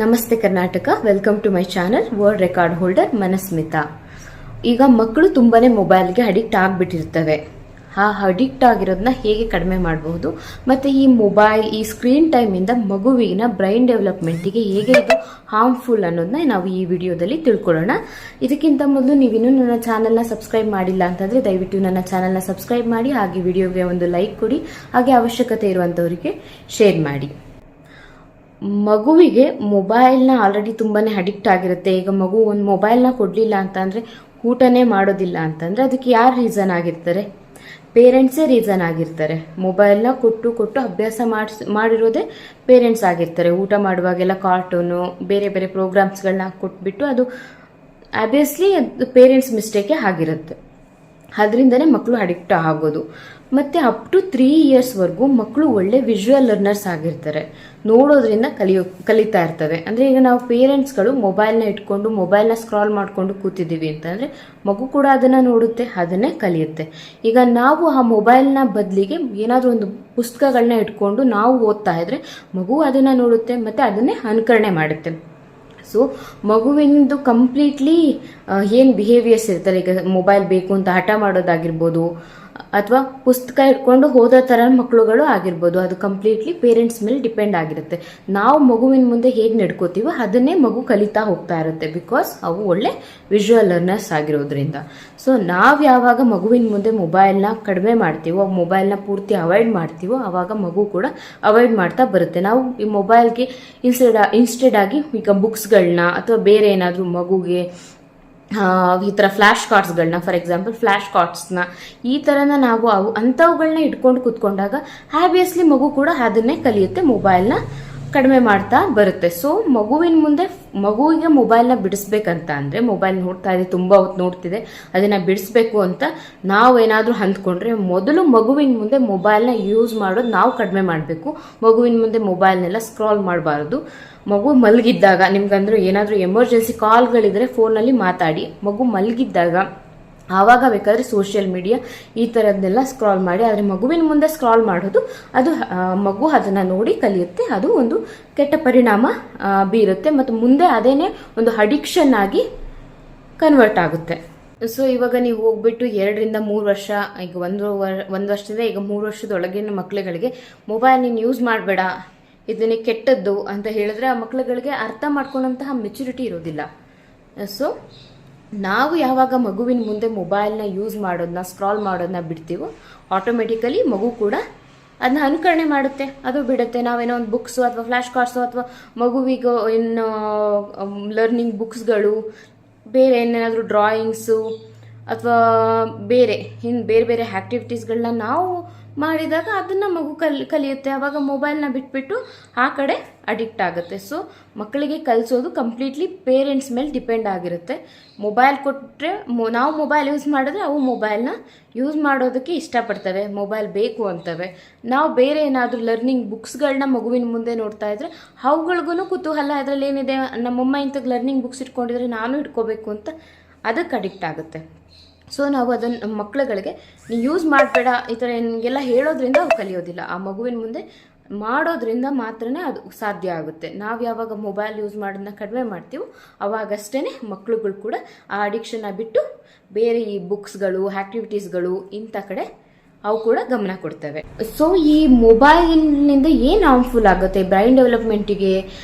ನಮಸ್ತೆ Karnataka, welcome to my channel world record holder Manasmita. ಈಗ ಮಕ್ಕಳು ತುಂಬಾನೇ ಮೊಬೈಲ್ಗೆ ಅಡಿಕ್ಟ್ ಆಗಿಬಿಟ್ಟಿರ್ತವೆ. ಆ ಅಡಿಕ್ಟ್ ಆಗಿರೋದನ್ನ ಹೇಗೆ ಕಡಿಮೆ ಮಾಡಬಹುದು, ಮತ್ತು ಈ ಮೊಬೈಲ್, ಈ ಸ್ಕ್ರೀನ್ ಟೈಮಿಂದ ಮಗುವಿನ ಬ್ರೈನ್ ಡೆವಲಪ್ಮೆಂಟಿಗೆ ಹೇಗೆ ಇದು ಹಾರ್ಮ್ಫುಲ್ ಅನ್ನೋದನ್ನ ನಾವು ಈ ವಿಡಿಯೋದಲ್ಲಿ ತಿಳ್ಕೊಳ್ಳೋಣ. ಇದಕ್ಕಿಂತ ಮೊದಲು ನೀವಿನ್ನೂ ನನ್ನ ಚಾನಲ್ನ ಸಬ್ಸ್ಕ್ರೈಬ್ ಮಾಡಿಲ್ಲ ಅಂತಂದರೆ ದಯವಿಟ್ಟು ನನ್ನ ಚಾನಲ್ನ ಸಬ್ಸ್ಕ್ರೈಬ್ ಮಾಡಿ, ಹಾಗೆ ವಿಡಿಯೋಗೆ ಒಂದು ಲೈಕ್ ಕೊಡಿ, ಹಾಗೆ ಅವಶ್ಯಕತೆ ಇರುವಂಥವರಿಗೆ ಶೇರ್ ಮಾಡಿ. ಮಗುವಿಗೆ ಮೊಬೈಲ್ನ ಆಲ್ರೆಡಿ ತುಂಬಾ ಅಡಿಕ್ಟ್ ಆಗಿರುತ್ತೆ. ಈಗ ಮಗು ಒಂದು ಮೊಬೈಲ್ನ ಕೊಡಲಿಲ್ಲ ಅಂತಂದರೆ ಊಟನೇ ಮಾಡೋದಿಲ್ಲ ಅಂತಂದರೆ ಅದಕ್ಕೆ ಯಾರು ರೀಸನ್ ಆಗಿರ್ತಾರೆ? ಪೇರೆಂಟ್ಸೇ ರೀಸನ್ ಆಗಿರ್ತಾರೆ. ಮೊಬೈಲ್ನ ಕೊಟ್ಟು ಅಭ್ಯಾಸ ಮಾಡಿರೋದೇ ಪೇರೆಂಟ್ಸ್ ಆಗಿರ್ತಾರೆ. ಊಟ ಮಾಡುವಾಗೆಲ್ಲ ಕಾರ್ಟೂನು, ಬೇರೆ ಬೇರೆ ಪ್ರೋಗ್ರಾಮ್ಸ್ಗಳನ್ನ ಕೊಟ್ಬಿಟ್ಟು ಅದು ಆಬ್ವಿಯಸ್ಲಿ ಅದು ಪೇರೆಂಟ್ಸ್ ಮಿಸ್ಟೇಕೇ ಆಗಿರುತ್ತೆ. ಅದರಿಂದನೇ ಮಕ್ಕಳು ಅಡಿಕ್ಟ್ ಆಗೋದು. ಮತ್ತು ಅಪ್ ಟು 3 ಇಯರ್ಸ್ವರೆಗೂ ಮಕ್ಕಳು ಒಳ್ಳೆ ವಿಜುವಲ್ ಲರ್ನರ್ಸ್ ಆಗಿರ್ತಾರೆ. ನೋಡೋದ್ರಿಂದ ಕಲಿತಾ ಇರ್ತವೆ. ಅಂದರೆ ಈಗ ನಾವು ಪೇರೆಂಟ್ಸ್ಗಳು ಮೊಬೈಲ್ನ ಇಟ್ಕೊಂಡು ಮೊಬೈಲ್ನ ಸ್ಕ್ರಾಲ್ ಮಾಡಿಕೊಂಡು ಕೂತಿದ್ದೀವಿ ಅಂತಂದರೆ ಮಗು ಕೂಡ ಅದನ್ನು ನೋಡುತ್ತೆ, ಅದನ್ನೇ ಕಲಿಯುತ್ತೆ. ಈಗ ನಾವು ಆ ಮೊಬೈಲ್ನ ಬದಲಿಗೆ ಏನಾದರೂ ಒಂದು ಪುಸ್ತಕಗಳನ್ನ ಇಟ್ಕೊಂಡು ನಾವು ಓದ್ತಾ ಇದ್ರೆ ಮಗು ಅದನ್ನು ನೋಡುತ್ತೆ ಮತ್ತು ಅದನ್ನೇ ಅನುಕರಣೆ ಮಾಡುತ್ತೆ. ಸೊ ಮಗುವಿಂದು ಕಂಪ್ಲೀಟ್ಲಿ ಏನು ಬಿಹೇವಿಯರ್ಸ್ ಇರ್ತಾರೆ, ಈಗ ಮೊಬೈಲ್ ಬೇಕು ಅಂತ ಹಠ ಮಾಡೋದಾಗಿರ್ಬೋದು, ಅಥವಾ ಪುಸ್ತಕ ಇಟ್ಕೊಂಡು ಹೋದ ಥರ ಮಕ್ಕಳುಗಳು ಆಗಿರ್ಬೋದು, ಅದು ಕಂಪ್ಲೀಟ್ಲಿ ಪೇರೆಂಟ್ಸ್ ಮೇಲೆ ಡಿಪೆಂಡ್ ಆಗಿರುತ್ತೆ. ನಾವು ಮಗುವಿನ ಮುಂದೆ ಹೇಗೆ ನಡ್ಕೋತೀವೋ ಅದನ್ನೇ ಮಗು ಕಲಿತಾ ಹೋಗ್ತಾ ಇರುತ್ತೆ, ಬಿಕಾಸ್ ಅವು ಒಳ್ಳೆ ವಿಜುವಲ್ ಲರ್ನರ್ಸ್ ಆಗಿರೋದ್ರಿಂದ. ಸೊ ನಾವು ಯಾವಾಗ ಮಗುವಿನ ಮುಂದೆ ಮೊಬೈಲ್ನ ಕಡಿಮೆ ಮಾಡ್ತೀವೋ, ಮೊಬೈಲ್ನ ಪೂರ್ತಿ ಅವಾಯ್ಡ್ ಮಾಡ್ತೀವೋ, ಆವಾಗ ಮಗು ಕೂಡ ಅವಾಯ್ಡ್ ಮಾಡ್ತಾ ಬರುತ್ತೆ. ನಾವು ಈ ಮೊಬೈಲ್ಗೆ ಇನ್ಸ್ಟೆಡ್ ಆಗಿ ಈಗ ಬುಕ್ಸ್ಗಳನ್ನ ಅಥವಾ ಬೇರೆ ಏನಾದರೂ ಮಗುಗೆ ಈ ಥರ ಫ್ಲ್ಯಾಶ್ ಕಾರ್ಡ್ಸ್ಗಳನ್ನ, ಫಾರ್ ಎಕ್ಸಾಂಪಲ್ ಫ್ಲ್ಯಾಶ್ ಕಾರ್ಡ್ಸ್ನ ಈ ಥರನ ನಾವು ಅಂಥವುಗಳನ್ನ ಇಟ್ಕೊಂಡು ಕೂತ್ಕೊಂಡಾಗ ಆಬ್ವಿಯಸ್ಲಿ ಮಗು ಕೂಡ ಅದನ್ನೇ ಕಲಿಯುತ್ತೆ, ಮೊಬೈಲ್ನ ಕಡಿಮೆ ಮಾಡ್ತಾ ಬರುತ್ತೆ. ಸೊ ಮಗುವಿಗೆ ಮೊಬೈಲ್ನ ಬಿಡಿಸ್ಬೇಕಂತ ಅಂದರೆ, ಮೊಬೈಲ್ ನೋಡ್ತಾ ಇದೆ, ತುಂಬ ಹೊತ್ತು ನೋಡ್ತಿದೆ, ಅದನ್ನು ಬಿಡಿಸ್ಬೇಕು ಅಂತ ನಾವೇನಾದರೂ ಅಂದ್ಕೊಂಡ್ರೆ ಮೊದಲು ಮಗುವಿನ ಮುಂದೆ ಮೊಬೈಲ್ನ ಯೂಸ್ ಮಾಡೋದು ನಾವು ಕಡಿಮೆ ಮಾಡಬೇಕು. ಮಗುವಿನ ಮುಂದೆ ಮೊಬೈಲ್ನೆಲ್ಲ ಸ್ಕ್ರಾಲ್ ಮಾಡಬಾರ್ದು. ಮಗು ಮಲಗಿದ್ದಾಗ, ನಿಮ್ಗಂದ್ರೆ ಏನಾದರೂ ಎಮರ್ಜೆನ್ಸಿ ಕಾಲ್ಗಳಿದ್ರೆ ಫೋನಲ್ಲಿ ಮಾತಾಡಿ. ಮಗು ಮಲಗಿದ್ದಾಗ ಆವಾಗ ಬೇಕಾದರೆ ಸೋಷಿಯಲ್ ಮೀಡಿಯಾ ಈ ಥರದ್ದನ್ನೆಲ್ಲ ಸ್ಕ್ರಾಲ್ ಮಾಡಿ, ಆದರೆ ಮಗುವಿನ ಮುಂದೆ ಸ್ಕ್ರಾಲ್ ಮಾಡೋದು ಅದು ಮಗು ಅದನ್ನು ನೋಡಿ ಕಲಿಯುತ್ತೆ. ಅದು ಒಂದು ಕೆಟ್ಟ ಪರಿಣಾಮ ಬೀರುತ್ತೆ ಮತ್ತು ಮುಂದೆ ಅದೇನೇ ಒಂದು ಅಡಿಕ್ಷನ್ ಆಗಿ ಕನ್ವರ್ಟ್ ಆಗುತ್ತೆ. ಸೊ ಇವಾಗ ನೀವು ಹೋಗ್ಬಿಟ್ಟು 2 ರಿಂದ 3 ವರ್ಷ, ಈಗ ಒಂದು ವರ್ಷದಿಂದ ಈಗ 3 ವರ್ಷದೊಳಗಿನ ಮಕ್ಕಳುಗಳಿಗೆ ಮೊಬೈಲ್ ನೀನು ಯೂಸ್ ಮಾಡಬೇಡ, ಇದನ್ನೇ ಕೆಟ್ಟದ್ದು ಅಂತ ಹೇಳಿದ್ರೆ ಆ ಮಕ್ಕಳುಗಳಿಗೆ ಅರ್ಥ ಮಾಡ್ಕೊಳ್ಳೋಂತಹ ಮೆಚುರಿಟಿ ಇರೋದಿಲ್ಲ. ಸೊ ನಾವು ಯಾವಾಗ ಮಗುವಿನ ಮುಂದೆ ಮೊಬೈಲ್ನ ಯೂಸ್ ಮಾಡೋದನ್ನ, ಸ್ಕ್ರಾಲ್ ಮಾಡೋದನ್ನ ಬಿಡ್ತೀವೋ ಆಟೋಮೆಟಿಕಲಿ ಮಗು ಕೂಡ ಅದನ್ನ ಅನುಕರಣೆ ಮಾಡುತ್ತೆ, ಅದು ಬಿಡುತ್ತೆ. ನಾವೇನೋ ಒಂದು ಬುಕ್ಸು ಅಥವಾ ಫ್ಲ್ಯಾಶ್ ಕಾರ್ಡ್ಸು ಅಥವಾ ಮಗುವಿಗೆ ಇನ್ನು ಲರ್ನಿಂಗ್ ಬುಕ್ಸ್ಗಳು, ಬೇರೆ ಏನೇನಾದರೂ ಡ್ರಾಯಿಂಗ್ಸು ಅಥವಾ ಬೇರೆ ಬೇರೆ ಆ್ಯಕ್ಟಿವಿಟೀಸ್ಗಳನ್ನ ನಾವು ಮಾಡಿದಾಗ ಅದನ್ನು ಮಗು ಕಲಿಯುತ್ತೆ. ಆವಾಗ ಮೊಬೈಲ್ನ ಬಿಟ್ಬಿಟ್ಟು ಆ ಕಡೆ ಅಡಿಕ್ಟ್ ಆಗುತ್ತೆ. ಸೊ ಮಕ್ಕಳಿಗೆ ಕಲಿಸೋದು ಕಂಪ್ಲೀಟ್ಲಿ ಪೇರೆಂಟ್ಸ್ ಮೇಲೆ ಡಿಪೆಂಡ್ ಆಗಿರುತ್ತೆ. ಮೊಬೈಲ್ ಕೊಟ್ಟರೆ, ನಾವು ಮೊಬೈಲ್ ಯೂಸ್ ಮಾಡಿದ್ರೆ ಅವು ಮೊಬೈಲ್ನ ಯೂಸ್ ಮಾಡೋದಕ್ಕೆ ಇಷ್ಟಪಡ್ತವೆ, ಮೊಬೈಲ್ ಬೇಕು ಅಂತವೆ. ನಾವು ಬೇರೆ ಏನಾದರೂ ಲರ್ನಿಂಗ್ ಬುಕ್ಸ್ಗಳನ್ನ ಮಗುವಿನ ಮುಂದೆ ನೋಡ್ತಾ ಇದ್ರೆ ಅವುಗಳಿಗೂ ಕುತೂಹಲ, ಅದರಲ್ಲಿ ಏನಿದೆ, ನಮ್ಮಮ್ಮ ಇಂಥ ಲರ್ನಿಂಗ್ ಬುಕ್ಸ್ ಇಟ್ಕೊಂಡಿದ್ರೆ ನಾನು ಇಟ್ಕೋಬೇಕು ಅಂತ ಅದಕ್ಕೆ ಅಡಿಕ್ಟ್ ಆಗುತ್ತೆ. ಸೊ ನಾವು ಅದನ್ನು ಮಕ್ಕಳುಗಳಿಗೆ ನೀವು ಯೂಸ್ ಮಾಡಬೇಡ ಈ ಥರ ನಿಮಗೆಲ್ಲ ಹೇಳೋದ್ರಿಂದ ಅವು ಕಲಿಯೋದಿಲ್ಲ. ಆ ಮಗುವಿನ ಮುಂದೆ ಮಾಡೋದ್ರಿಂದ ಮಾತ್ರನೇ ಅದು ಸಾಧ್ಯ ಆಗುತ್ತೆ. ನಾವು ಯಾವಾಗ ಮೊಬೈಲ್ ಯೂಸ್ ಮಾಡೋದನ್ನ ಕಡಿಮೆ ಮಾಡ್ತೀವೋ ಅವಾಗಷ್ಟೇ ಮಕ್ಕಳುಗಳು ಕೂಡ ಆ ಅಡಿಕ್ಷನ್ನ ಬಿಟ್ಟು ಬೇರೆ ಈ ಬುಕ್ಸ್ಗಳು, ಆ್ಯಕ್ಟಿವಿಟೀಸ್ಗಳು ಇಂಥ ಕಡೆ ಅವು ಕೂಡ ಗಮನ ಕೊಡ್ತವೆ. ಸೊ ಈ ಮೊಬೈಲ್ನಿಂದ ಏನು ಹಾರ್ಮ್ಫುಲ್ ಆಗುತ್ತೆ ಬ್ರೈನ್ ಡೆವಲಪ್ಮೆಂಟಿಗೆ,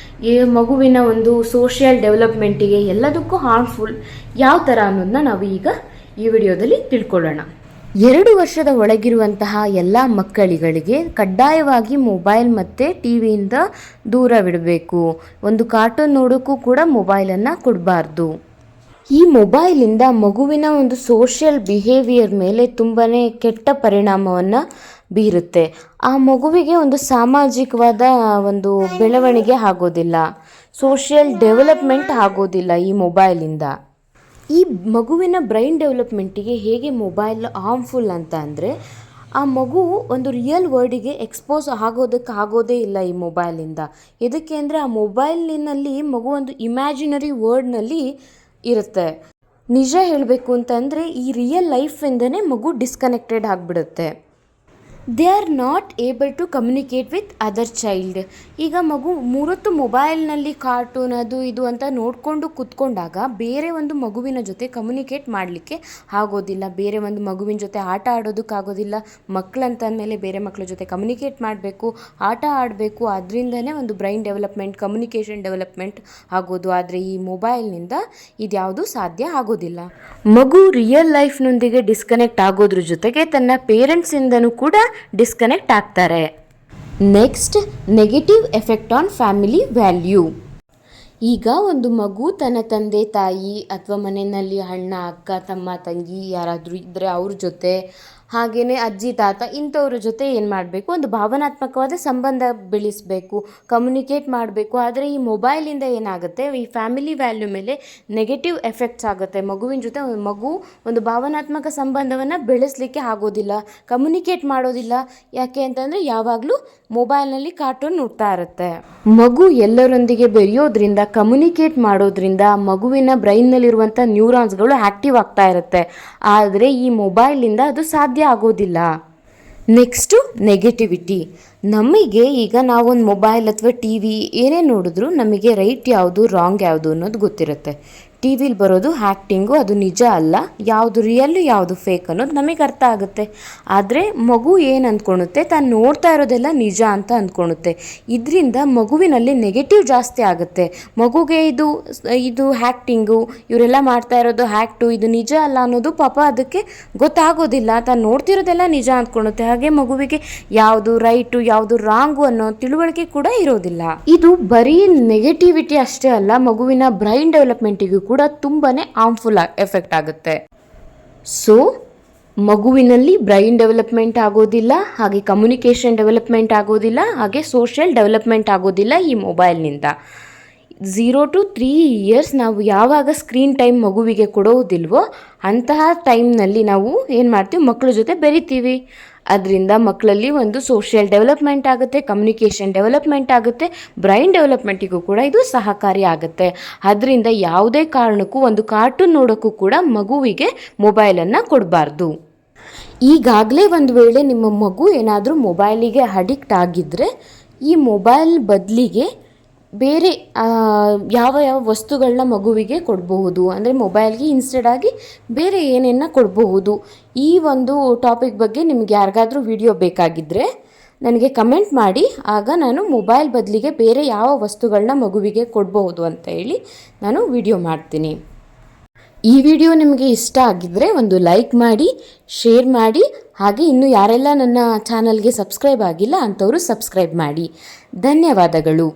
ಈ ಮಗುವಿನ ಒಂದು ಸೋಷಿಯಲ್ ಡೆವಲಪ್ಮೆಂಟಿಗೆ, ಎಲ್ಲದಕ್ಕೂ ಹಾರ್ಮ್ಫುಲ್ ಯಾವ ಥರ ಅನ್ನೋದನ್ನ ನಾವು ಈಗ ಈ ವಿಡಿಯೋದಲ್ಲಿ ತಿಳ್ಕೊಳ್ಳೋಣ. 2 ವರ್ಷದ ಒಳಗಿರುವಂತಹ ಎಲ್ಲ ಮಕ್ಕಳಿಗಳಿಗೆ ಕಡ್ಡಾಯವಾಗಿ ಮೊಬೈಲ್ ಮತ್ತು ಟಿವಿಯಿಂದ ದೂರವಿಡಬೇಕು. ಒಂದು ಕಾರ್ಟೂನ್ ನೋಡೋಕ್ಕೂ ಕೂಡ ಮೊಬೈಲನ್ನು ಕೊಡಬಾರ್ದು. ಈ ಮೊಬೈಲಿಂದ ಮಗುವಿನ ಒಂದು ಸೋಷಿಯಲ್ ಬಿಹೇವಿಯರ್ ಮೇಲೆ ತುಂಬಾ ಕೆಟ್ಟ ಪರಿಣಾಮವನ್ನು ಬೀರುತ್ತೆ. ಆ ಮಗುವಿಗೆ ಒಂದು ಸಾಮಾಜಿಕವಾದ ಒಂದು ಬೆಳವಣಿಗೆ ಆಗೋದಿಲ್ಲ, ಸೋಷಿಯಲ್ ಡೆವಲಪ್ಮೆಂಟ್ ಆಗೋದಿಲ್ಲ ಈ ಮೊಬೈಲಿಂದ. ಈ ಮಗುವಿನ ಬ್ರೈನ್ ಡೆವಲಪ್ಮೆಂಟಿಗೆ ಹೇಗೆ ಮೊಬೈಲ್ ಹಾರ್ಮ್ಫುಲ್ ಅಂತ ಅಂದರೆ, ಆ ಮಗು ಒಂದು ರಿಯಲ್ ವರ್ಲ್ಡಿಗೆ ಎಕ್ಸ್ಪೋಸ್ ಆಗೋದೇ ಇಲ್ಲ ಈ ಮೊಬೈಲಿಂದ. ಎದಕ್ಕೆ ಅಂದರೆ ಆ ಮೊಬೈಲಿನಲ್ಲಿ ಮಗು ಒಂದು ಇಮ್ಯಾಜಿನರಿ ವರ್ಲ್ಡ್ನಲ್ಲಿ ಇರುತ್ತೆ. ನಿಜ ಹೇಳಬೇಕು ಅಂತಂದರೆ ಈ ರಿಯಲ್ ಲೈಫಿಂದನೇ ಮಗು ಡಿಸ್ಕನೆಕ್ಟೆಡ್ ಆಗಿಬಿಡುತ್ತೆ. They are not able to communicate with other child. ಈಗ ಮಗು ಮೂರೊತ್ತು ಮೊಬೈಲ್ನಲ್ಲಿ ಕಾರ್ಟೂನ್ ಅದು ಇದು ಅಂತ ನೋಡಿಕೊಂಡು ಕೂತ್ಕೊಂಡಾಗ ಬೇರೆ ಒಂದು ಮಗುವಿನ ಜೊತೆ ಕಮ್ಯುನಿಕೇಟ್ ಮಾಡಲಿಕ್ಕೆ ಆಗೋದಿಲ್ಲ, ಬೇರೆ ಒಂದು ಮಗುವಿನ ಜೊತೆ ಆಟ ಆಡೋದಕ್ಕಾಗೋದಿಲ್ಲ. ಮಕ್ಕಳಂತಂದಮೇಲೆ ಬೇರೆ ಮಕ್ಕಳ ಜೊತೆ ಕಮ್ಯುನಿಕೇಟ್ ಮಾಡಬೇಕು, ಆಟ ಆಡಬೇಕು, ಅದರಿಂದನೇ ಒಂದು ಬ್ರೈನ್ ಡೆವಲಪ್ಮೆಂಟ್, ಕಮ್ಯುನಿಕೇಷನ್ ಡೆವಲಪ್ಮೆಂಟ್ ಆಗೋದು. ಆದರೆ ಈ ಮೊಬೈಲ್ನಿಂದ ಇದ್ಯಾವುದು ಸಾಧ್ಯ ಆಗೋದಿಲ್ಲ. ಮಗು ರಿಯಲ್ ಲೈಫ್ನೊಂದಿಗೆ ಡಿಸ್ಕನೆಕ್ಟ್ ಆಗೋದ್ರ ಜೊತೆಗೆ ತನ್ನ ಪೇರೆಂಟ್ಸಿಂದನೂ ಕೂಡ ಡಿಸ್ಕನೆಕ್ಟ್ ಆಗ್ತಾರೆ. Next, negative effect on family value. ಈಗ ಒಂದು ಮಗು ತನ್ನ ತಂದೆ ತಾಯಿ ಅಥವಾ ಮನೆಯಲ್ಲಿ ಅಣ್ಣ ಅಕ್ಕ ತಮ್ಮ ತಂಗಿ ಯಾರಾದರೂ ಇದ್ದರೆ ಅವ್ರ ಜೊತೆ, ಹಾಗೆಯೇ ಅಜ್ಜಿ ತಾತ ಇಂಥವ್ರ ಜೊತೆ ಏನು ಮಾಡಬೇಕು, ಒಂದು ಭಾವನಾತ್ಮಕವಾದ ಸಂಬಂಧ ಬೆಳೆಸಬೇಕು, ಕಮ್ಯುನಿಕೇಟ್ ಮಾಡಬೇಕು. ಆದರೆ ಈ ಮೊಬೈಲಿಂದ ಏನಾಗುತ್ತೆ, ಈ ಫ್ಯಾಮಿಲಿ ವ್ಯಾಲ್ಯೂ ಮೇಲೆ ನೆಗೆಟಿವ್ ಎಫೆಕ್ಟ್ಸ್ ಆಗುತ್ತೆ. ಮಗುವಿನ ಜೊತೆ ಮಗು ಒಂದು ಭಾವನಾತ್ಮಕ ಸಂಬಂಧವನ್ನು ಬೆಳೆಸಲಿಕ್ಕೆ ಆಗೋದಿಲ್ಲ, ಕಮ್ಯುನಿಕೇಟ್ ಮಾಡೋದಿಲ್ಲ. ಯಾಕೆ ಅಂತಂದರೆ ಯಾವಾಗಲೂ ಮೊಬೈಲ್ನಲ್ಲಿ ಕಾರ್ಟೂನ್ ನೋಡ್ತಾ ಇರುತ್ತೆ. ಮಗು ಎಲ್ಲರೊಂದಿಗೆ ಬೆರೆಯೋದ್ರಿಂದ, ಕಮ್ಯುನಿಕೇಟ್ ಮಾಡೋದ್ರಿಂದ ಮಗುವಿನ ಬ್ರೈನ್ನಲ್ಲಿರುವಂಥ ನ್ಯೂರಾನ್ಸ್ಗಳು ಆ್ಯಕ್ಟಿವ್ ಆಗ್ತಾ ಇರುತ್ತೆ. ಆದರೆ ಈ ಮೊಬೈಲಿಂದ ಅದು ಸಾಧ್ಯ ಆಗೋದಿಲ್ಲ. Next, negativity. ನಮಗೆ ಈಗ ನಾವೊಂದು ಮೊಬೈಲ್ ಅಥವಾ ಟಿ ವಿ ಏನೇ ನೋಡಿದ್ರೂ ನಮಗೆ ರೈಟ್ ಯಾವುದು ರಾಂಗ್ ಯಾವುದು ಅನ್ನೋದು ಗೊತ್ತಿರುತ್ತೆ. ಟಿ ವಿಲಿ ಬರೋದು ಆ್ಯಕ್ಟಿಂಗು, ಅದು ನಿಜ ಅಲ್ಲ, ಯಾವುದು ರಿಯಲ್ಲು ಯಾವುದು ಫೇಕ್ ಅನ್ನೋದು ನಮಗೆ ಅರ್ಥ ಆಗುತ್ತೆ. ಆದರೆ ಮಗು ಏನು ಅಂದ್ಕೊಳುತ್ತೆ, ತಾನು ನೋಡ್ತಾ ಇರೋದೆಲ್ಲ ನಿಜ ಅಂತ ಅಂದ್ಕೊಳುತ್ತೆ. ಇದರಿಂದ ಮಗುವಿನಲ್ಲಿ ನೆಗೆಟಿವ್ ಜಾಸ್ತಿ ಆಗುತ್ತೆ. ಮಗುಗೆ ಇದು ಆ್ಯಕ್ಟಿಂಗು, ಇವರೆಲ್ಲ ಮಾಡ್ತಾ ಇರೋದು ಆ್ಯಕ್ಟು, ಇದು ನಿಜ ಅಲ್ಲ ಅನ್ನೋದು ಪಾಪ ಅದಕ್ಕೆ ಗೊತ್ತಾಗೋದಿಲ್ಲ. ತಾನು ನೋಡ್ತಿರೋದೆಲ್ಲ ನಿಜ ಅಂದ್ಕೊಳುತ್ತೆ. ಹಾಗೆ ಮಗುವಿಗೆ ಯಾವುದು ರೈಟು ಯಾವುದು ರಾಂಗು ಅನ್ನೋ ತಿಳುವಳಿಕೆ ಕೂಡ ಇರೋದಿಲ್ಲ. ಇದು ಬರೀ ನೆಗೆಟಿವಿಟಿ ಅಷ್ಟೇ ಅಲ್ಲ, ಮಗುವಿನ ಬ್ರೈನ್ ಡೆವಲಪ್ಮೆಂಟಿಗೂ ಕೂಡ ತುಂಬಾ ಹಾರ್ಮ್ಫುಲ್ ಎಫೆಕ್ಟ್ ಆಗುತ್ತೆ. ಸೊ ಮಗುವಿನಲ್ಲಿ ಬ್ರೈನ್ ಡೆವಲಪ್ಮೆಂಟ್ ಆಗೋದಿಲ್ಲ, ಹಾಗೆ ಕಮ್ಯುನಿಕೇಷನ್ ಡೆವಲಪ್ಮೆಂಟ್ ಆಗೋದಿಲ್ಲ, ಹಾಗೆ ಸೋಷಿಯಲ್ ಡೆವಲಪ್ಮೆಂಟ್ ಆಗೋದಿಲ್ಲ ಈ ಮೊಬೈಲ್ನಿಂದ. 0 to 3 years ನಾವು ಯಾವಾಗ ಸ್ಕ್ರೀನ್ ಟೈಮ್ ಮಗುವಿಗೆ ಕೊಡೋದಿಲ್ವೋ ಅಂತಹ ಟೈಮ್ನಲ್ಲಿ ನಾವು ಏನು ಮಾಡ್ತೀವಿ, ಮಕ್ಕಳ ಜೊತೆ ಬೆರಿತೀವಿ. ಅದರಿಂದ ಮಕ್ಕಳಲ್ಲಿ ಒಂದು ಸೋಷಿಯಲ್ ಡೆವಲಪ್ಮೆಂಟ್ ಆಗುತ್ತೆ, ಕಮ್ಯುನಿಕೇಷನ್ ಡೆವಲಪ್ಮೆಂಟ್ ಆಗುತ್ತೆ, ಬ್ರೈನ್ ಡೆವಲಪ್ಮೆಂಟಿಗೂ ಕೂಡ ಇದು ಸಹಕಾರಿ ಆಗುತ್ತೆ. ಅದರಿಂದ ಯಾವುದೇ ಕಾರಣಕ್ಕೂ ಒಂದು ಕಾರ್ಟೂನ್ ನೋಡೋಕ್ಕೂ ಕೂಡ ಮಗುವಿಗೆ ಮೊಬೈಲನ್ನು ಕೊಡಬಾರ್ದು. ಈಗಾಗಲೇ ಒಂದು ವೇಳೆ ನಿಮ್ಮ ಮಗು ಏನಾದರೂ ಮೊಬೈಲಿಗೆ ಅಡಿಕ್ಟ್ ಆಗಿದ್ದರೆ ಈ ಮೊಬೈಲ್ ಬದಲಿಗೆ ಬೇರೆ ಯಾವ ವಸ್ತುಗಳನ್ನ ಮಗುವಿಗೆ ಕೊಡಬಹುದು, ಅಂದರೆ ಮೊಬೈಲ್ಗೆ ಇನ್ಸ್ಟೆಡ್ ಆಗಿ ಬೇರೆ ಏನೇನ ಕೊಡಬಹುದು. ಈ ಒಂದು ಟಾಪಿಕ್ ಬಗ್ಗೆ ನಿಮ್ಗೆ ಯಾರಿಗಾದ್ರೂ ವಿಡಿಯೋ ಬೇಕಾಗಿದ್ದರೆ ನನಗೆ ಕಮೆಂಟ್ ಮಾಡಿ, ಆಗ ನಾನು ಮೊಬೈಲ್ ಬದಲಿಗೆ ಬೇರೆ ಯಾವ ವಸ್ತುಗಳನ್ನ ಮಗುವಿಗೆ ಕೊಡಬಹುದು ಅಂತ ಹೇಳಿ ನಾನು ವಿಡಿಯೋ ಮಾಡ್ತೀನಿ. ಈ ವಿಡಿಯೋ ನಿಮಗೆ ಇಷ್ಟ ಆಗಿದ್ದರೆ ಒಂದು ಲೈಕ್ ಮಾಡಿ, ಶೇರ್ ಮಾಡಿ, ಹಾಗೆ ಇನ್ನೂ ಯಾರೆಲ್ಲ ನನ್ನ ಚಾನಲ್ಗೆ ಸಬ್ಸ್ಕ್ರೈಬ್ ಆಗಿಲ್ಲ ಅಂಥವರು ಸಬ್ಸ್ಕ್ರೈಬ್ ಮಾಡಿ. ಧನ್ಯವಾದಗಳು.